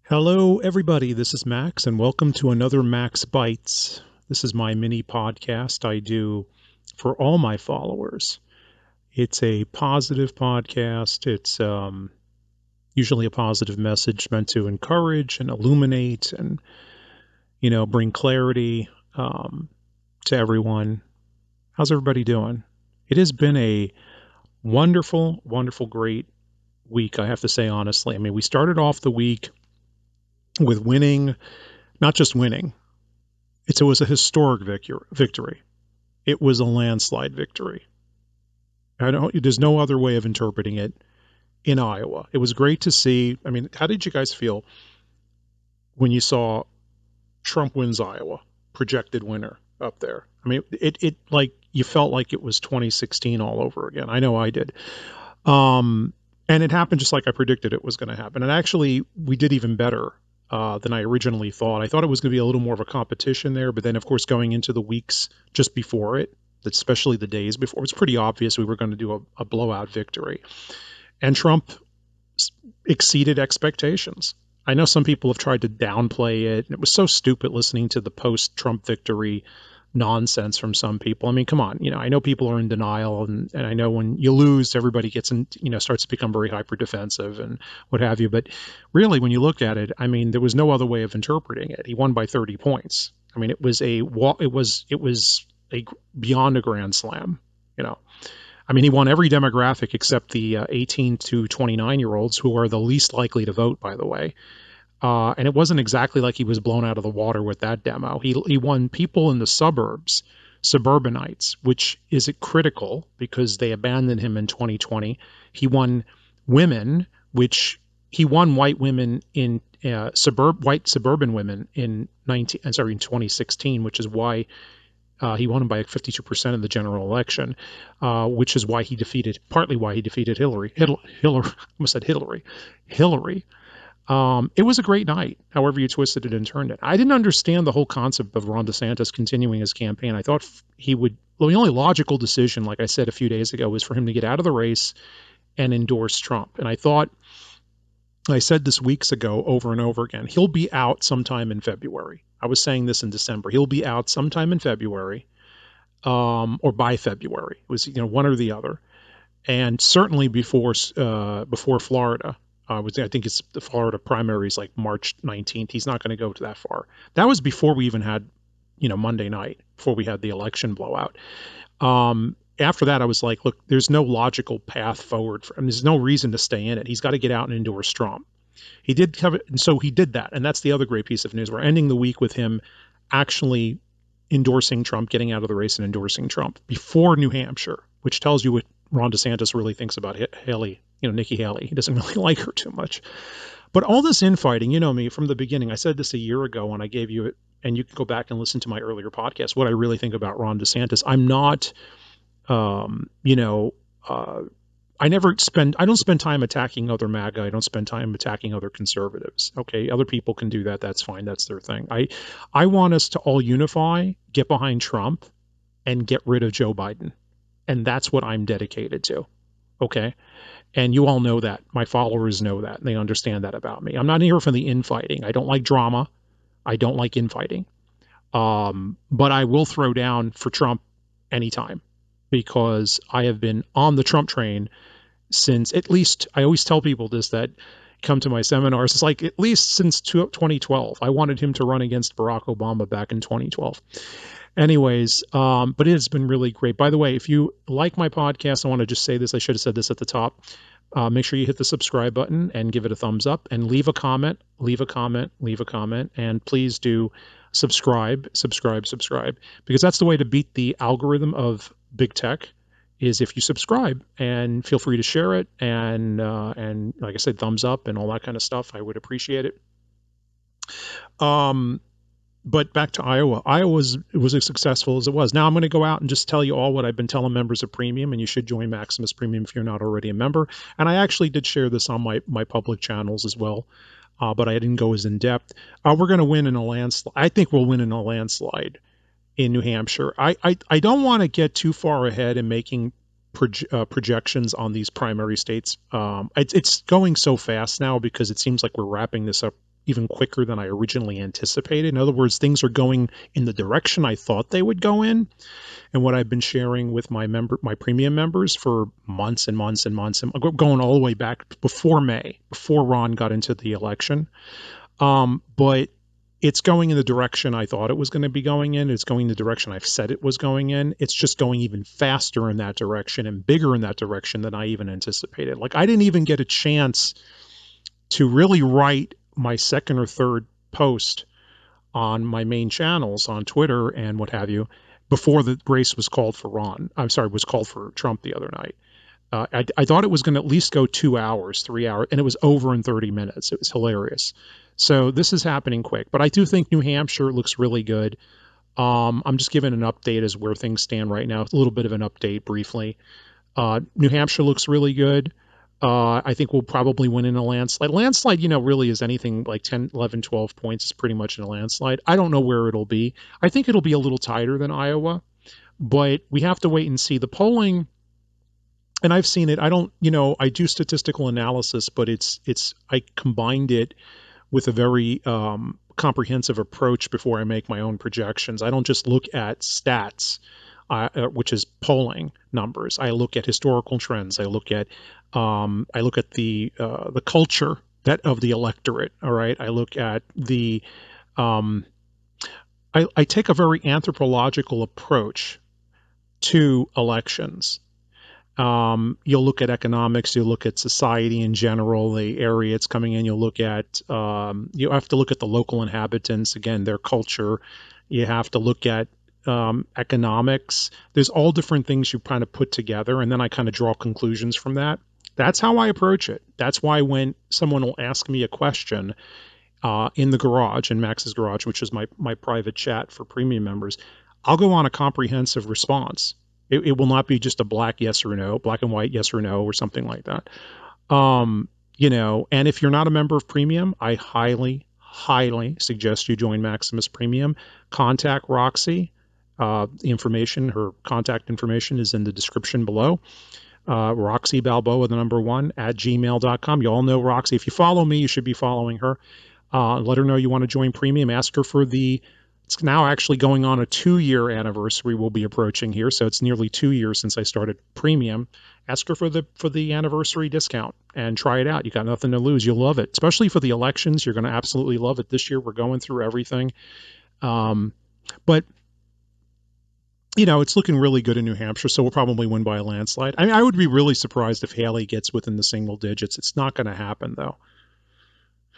Hello, everybody. This is Max, and welcome to another Max Bytes. This is my mini podcast I do for all my followers. It's a positive podcast. It's usually a positive message meant to encourage and illuminate and, bring clarity to everyone. How's everybody doing? It has been a wonderful, wonderful, great week, I have to say, honestly. I mean, we started off the week with winning, not just winning. It was a historic victory. It was a landslide victory. There's no other way of interpreting it in Iowa. It was great to see. I mean, how did you guys feel when you saw Trump wins Iowa, projected winner up there? I mean, it like you felt like it was 2016 all over again. I know I did. And it happened just like I predicted it was going to happen. And actually, we did even better than I originally thought. I thought it was going to be a little more of a competition there, but then, of course, going into the weeks just before it, especially the days before, it was pretty obvious we were going to do a blowout victory. And Trump exceeded expectations. I know some people have tried to downplay it, and it was so stupid listening to the post-Trump victory nonsense from some people. I mean, come on, I know people are in denial, and I know when you lose, everybody gets in, starts to become very hyper defensive and what have you. But really, when you look at it, I mean, there was no other way of interpreting it. He won by 30 points. I mean, it was a beyond a grand slam. I mean, he won every demographic except the 18 to 29-year-olds, who are the least likely to vote, by the way. And it wasn't exactly like he was blown out of the water with that demo. He won people in the suburbs, suburbanites, which is critical because they abandoned him in 2020. He won women, which he won white women in white suburban women in 2016, which is why he won by 52% in the general election, which is why he defeated Hillary. Hillary. It was a great night, however you twisted it and turned it. I didn't understand the whole concept of Ron DeSantis continuing his campaign. I thought the only logical decision, like I said a few days ago, was for him to get out of the race and endorse Trump. And I said this weeks ago over and over again, he'll be out sometime in February. I was saying this in December. He'll be out sometime in February, or by February. It was, one or the other. And certainly before Florida. I think it's the Florida primaries, like March 19th. He's not going to go to that far. That was before we even had, Monday night, before we had the election blowout. After that, I was like, look, there's no logical path forward for him. There's no reason to stay in it. He's got to get out and endorse Trump. He did cover, and so he did that. And that's the other great piece of news. We're ending the week with him actually endorsing Trump, getting out of the race and endorsing Trump before New Hampshire, which tells you what Ron DeSantis really thinks about Haley. Nikki Haley. He doesn't really like her too much. But all this infighting, you know me from the beginning. I said this a year ago when I gave you it, and you can go back and listen to my earlier podcast, what I really think about Ron DeSantis. I'm not, I don't spend time attacking other MAGA. I don't spend time attacking other conservatives. Okay, other people can do that. That's fine. That's their thing. I want us to all unify, get behind Trump, and get rid of Joe Biden. And that's what I'm dedicated to. Okay. And you all know that. My followers know that. And they understand that about me. I'm not here for the infighting. I don't like drama. I don't like infighting. But I will throw down for Trump anytime, because I have been on the Trump train since, at least, I always tell people this, that come to my seminars, it's like at least since 2012. I wanted him to run against Barack Obama back in 2012. Anyways, but it has been really great. By the way, if you like my podcast, I want to just say this. I should have said this at the top. Make sure you hit the subscribe button and give it a thumbs up, and leave a comment, and please do subscribe, because that's the way to beat the algorithm of big tech, is if you subscribe, and feel free to share it. And like I said, thumbs up and all that kind of stuff. I would appreciate it. But back to Iowa. Iowa was as successful as it was. Now I'm going to go out and just tell you all what I've been telling members of Premium, and you should join Maximus Premium if you're not already a member. And I actually did share this on my public channels as well, but I didn't go as in depth. We're going to win in a landslide. I think we'll win in a landslide in New Hampshire. I don't want to get too far ahead in making projections on these primary states. It's going so fast now, because it seems like we're wrapping this up even quicker than I originally anticipated. In other words, things are going in the direction I thought they would go in. And what I've been sharing with my premium members for months and months and months, and going all the way back before May, before Ron got into the election. But it's going in the direction I thought it was going to be going in. It's going the direction I've said it was going in. It's just going even faster in that direction and bigger in that direction than I even anticipated. Like, I didn't even get a chance to really write my second or third post on my main channels on Twitter and what have you before the race was called for was called for Trump the other night. I thought it was going to at least go 2 hours, 3 hours, and it was over in 30 minutes. It was hilarious. So this is happening quick, but I do think New Hampshire looks really good. I'm just giving an update as where things stand right now. A little bit of an update briefly. New Hampshire looks really good. I think we'll probably win in a landslide. Landslide, really is anything like 10, 11, 12 points is pretty much in a landslide. I don't know where it'll be. I think it'll be a little tighter than Iowa, but we have to wait and see. The polling, and I've seen it, I do statistical analysis, but I combined it with a very comprehensive approach before I make my own projections. I don't just look at stats, which is polling numbers. I look at historical trends. I look at the culture of the electorate. All right. I look at the I take a very anthropological approach to elections. You'll look at economics, you'll look at society in general, the area it's coming in, you'll look at, you have to look at the local inhabitants, again, their culture. You have to look at economics. There's all different things you kind of put together, and then I kind of draw conclusions from that. That's how I approach it. That's why when someone will ask me a question in the garage, in Max's garage, which is my private chat for premium members, I'll go on a comprehensive response. It will not be just a black yes or no, black and white yes or no, or something like that. And if you're not a member of Premium, I highly, highly suggest you join Maximus Premium. Contact Roxy. Her contact information is in the description below. Roxy Balboa, the number 1, @gmail.com. You all know Roxy. If you follow me, you should be following her. Let her know you want to join Premium. Ask her for it's now actually going on a 2-year anniversary we'll be approaching here. So it's nearly 2 years since I started Premium. Ask her for the anniversary discount and try it out. You got nothing to lose. You'll love it, especially for the elections. You're going to absolutely love it. This year we're going through everything. But it's looking really good in New Hampshire, so we'll probably win by a landslide. I mean, I would be really surprised if Haley gets within the single digits. It's not going to happen, though.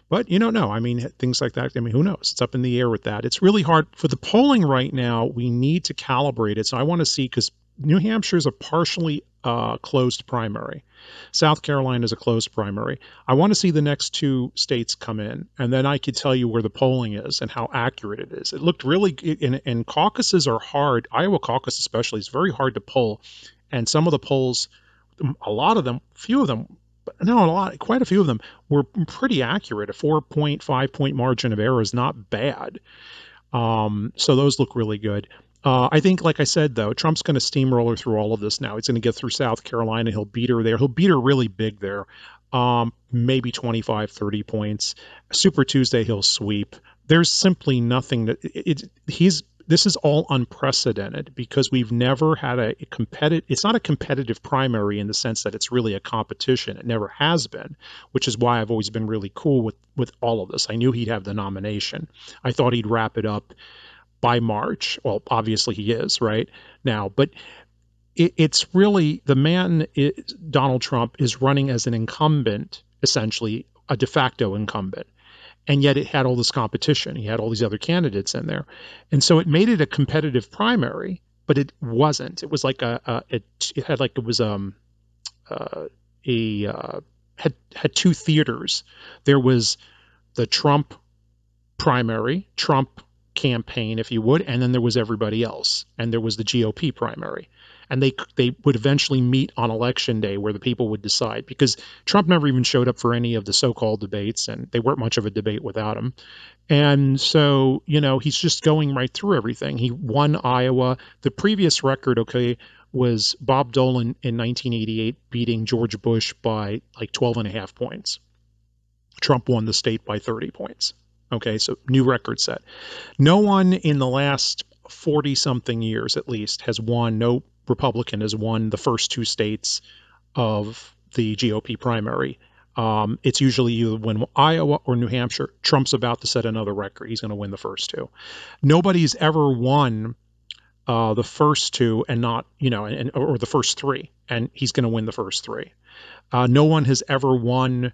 But you don't know. I mean, things like that. I mean, who knows? It's up in the air with that. It's really hard for the polling right now. We need to calibrate it. So I want to see, because New Hampshire is a partially closed primary. South Carolina is a closed primary. I want to see the next 2 states come in, and then I could tell you where the polling is and how accurate it is. It looked really, and caucuses are hard. Iowa caucus especially is very hard to poll, and some of the polls, quite a few of them were pretty accurate. A 4.5 point margin of error is not bad. So those look really good. I think, like I said, though, Trump's going to steamroller through all of this now. He's going to get through South Carolina. He'll beat her there. He'll beat her really big there. Maybe 25, 30 points. Super Tuesday, he'll sweep. There's simply nothing this is all unprecedented, because we've never had it's not a competitive primary in the sense that it's really a competition. It never has been, which is why I've always been really cool with all of this. I knew he'd have the nomination. I thought he'd wrap it up by March. Well, obviously he is right now, but it's really Donald Trump is running as an incumbent, essentially a de facto incumbent. And yet it had all this competition. He had all these other candidates in there. And so it made it a competitive primary, but it wasn't. It was like had 2 theaters. There was the Trump primary, Trump campaign, if you would, and then there was everybody else. And there was the GOP primary. And they would eventually meet on election day where the people would decide, because Trump never even showed up for any of the so-called debates, and they weren't much of a debate without him. And so, he's just going right through everything. He won Iowa. The previous record, was Bob Dolan in 1988 beating George Bush by like 12 and a half points. Trump won the state by 30 points. Okay, so new record set. No one in the last 40 something years, at least, has won, no Republican has won the first two states of the GOP primary. It's usually you win Iowa or New Hampshire. Trump's about to set another record. He's going to win the first two. Nobody's ever won the first two and not, or the first three, and he's going to win the first three. No one has ever won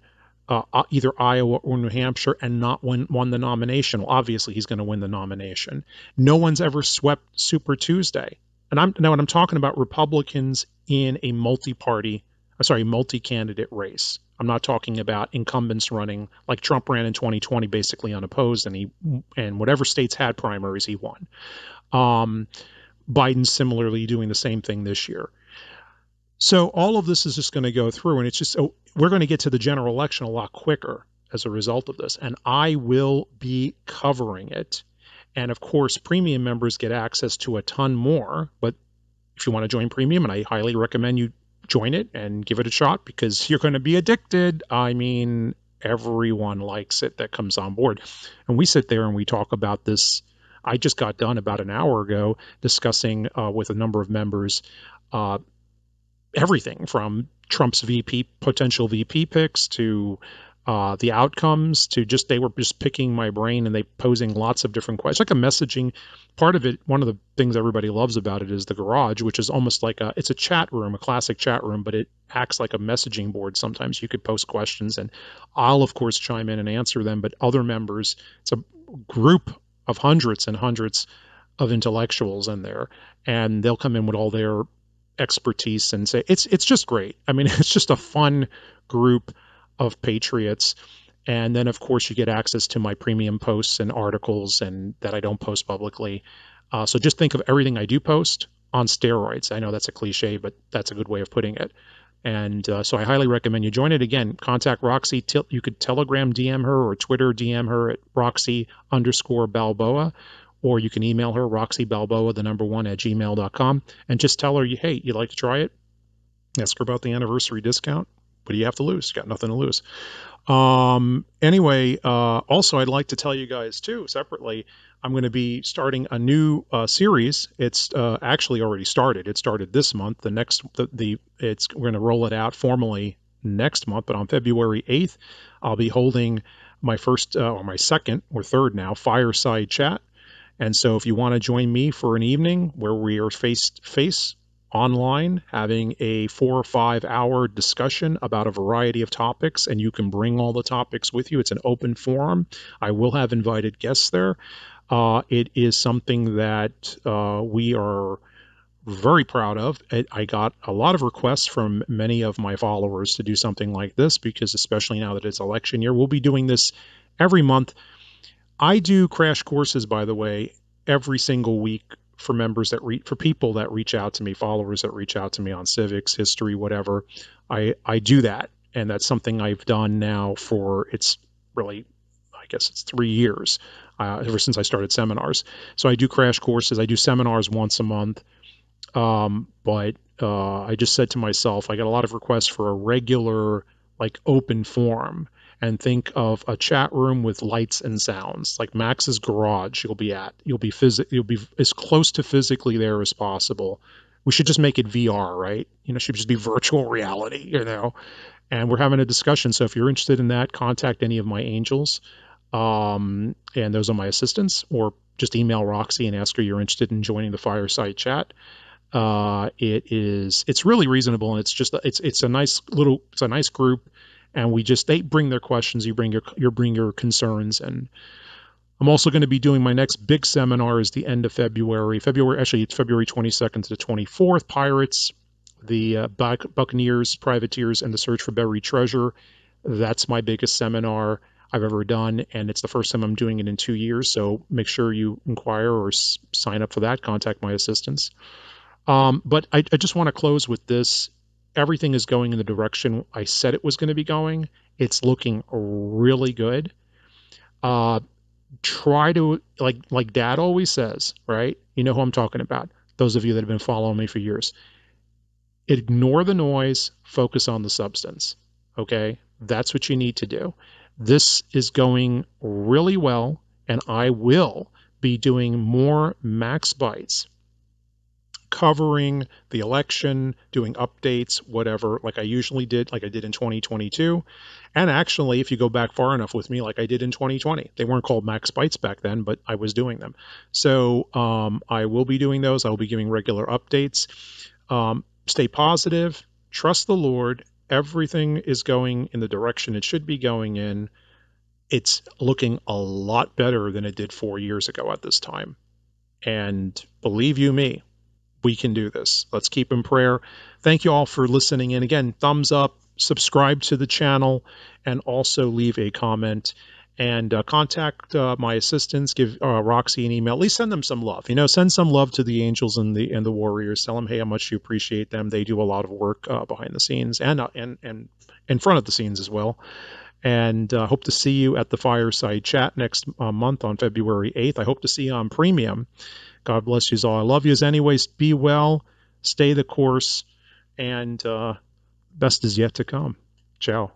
either Iowa or New Hampshire and not won the nomination. Well, obviously he's going to win the nomination. No one's ever swept Super Tuesday. And when I'm talking about Republicans in a multi-candidate race. I'm not talking about incumbents running like Trump ran in 2020, basically unopposed, and whatever states had primaries, he won. Biden's similarly doing the same thing this year. So all of this is just going to go through, and it's just we're going to get to the general election a lot quicker as a result of this, and I will be covering it. And of course, premium members get access to a ton more, but if you want to join premium, and I highly recommend you join it and give it a shot because you're going to be addicted. I mean, everyone likes it that comes on board. And we sit there and we talk about this. I just got done about an hour ago discussing with a number of members everything from Trump's potential VP picks to the outcomes to they were just picking my brain and they posing lots of different questions. Like a messaging part of it. One of the things everybody loves about it is the garage, which is almost like it's a chat room, a classic chat room, but it acts like a messaging board. Sometimes you could post questions and I'll of course chime in and answer them, but other members, it's a group of hundreds and hundreds of intellectuals in there, and they'll come in with all their expertise and say it's just great. I mean, it's just a fun group of patriots. And then of course you get access to my premium posts and articles and that I don't post publicly. So just think of everything I do post on steroids. I know that's a cliche, but that's a good way of putting it. And so I highly recommend you join it. Again, contact Roxy. You could Telegram DM her or Twitter DM her at Roxy_Balboa, or you can email her RoxyBalboa1@gmail.com and just tell her, hey, you'd like to try it? Ask her about the anniversary discount. What do you have to lose? You got nothing to lose. Anyway, also I'd like to tell you guys too, separately, I'm going to be starting a new series. It's actually already started. It started this month. We're going to roll it out formally next month, but on February 8th, I'll be holding my first or my second or third now fireside chat. And so if you want to join me for an evening where we are face to face online having a 4 or 5 hour discussion about a variety of topics, and you can bring all the topics with you. It's an open forum. I will have invited guests there. It is something that we are very proud of. I got a lot of requests from many of my followers to do something like this because especially now that it's election year, we'll be doing this every month. I do crash courses, by the way, every single week for members for people that reach out to me, followers that reach out to me on civics, history, whatever. I do that. And that's something I've done now it's 3 years, ever since I started seminars. So I do crash courses. I do seminars once a month. But I just said to myself, I got a lot of requests for a regular, open forum. And think of a chat room with lights and sounds, like Max's garage. You'll be as close to physically there as possible. We should just make it VR, right? It should just be virtual reality, And we're having a discussion. So if you're interested in that, contact any of my angels, and those are my assistants, or just email Roxy and ask her you're interested in joining the fireside chat. It's really reasonable, and it's a nice group. And they bring their questions, you bring your concerns. And I'm also going to be doing my next big seminar is the end of February. Actually, it's February 22nd to the 24th. Pirates, the Buccaneers, privateers, and the search for buried treasure. That's my biggest seminar I've ever done, and it's the first time I'm doing it in 2 years. So make sure you inquire or sign up for that. Contact my assistants. But I just want to close with this. Everything is going in the direction I said it was going to be going. It's looking really good. Try to, like Dad always says, right? You know who I'm talking about. Those of you that have been following me for years. Ignore the noise, focus on the substance. Okay? That's what you need to do. This is going really well, and I will be doing more Max Bytes covering the election, doing updates, whatever, like I usually did, like I did in 2022. And actually, if you go back far enough with me, like I did in 2020, they weren't called Max Bytes back then, but I was doing them. So I will be doing those. I will be giving regular updates. Stay positive, trust the Lord. Everything is going in the direction it should be going in. It's looking a lot better than it did 4 years ago at this time. And believe you me, we can do this. Let's keep in prayer. Thank you all for listening. And again, thumbs up, subscribe to the channel, and also leave a comment. And contact my assistants. Give Roxy an email. At least send them some love. You know, send some love to the angels and the warriors. Tell them, hey, how much you appreciate them. They do a lot of work behind the scenes and in front of the scenes as well. And hope to see you at the Fireside Chat next month on February 8th. I hope to see you on Premium. God bless you all. I love you as anyways. Be well. Stay the course. And best is yet to come. Ciao.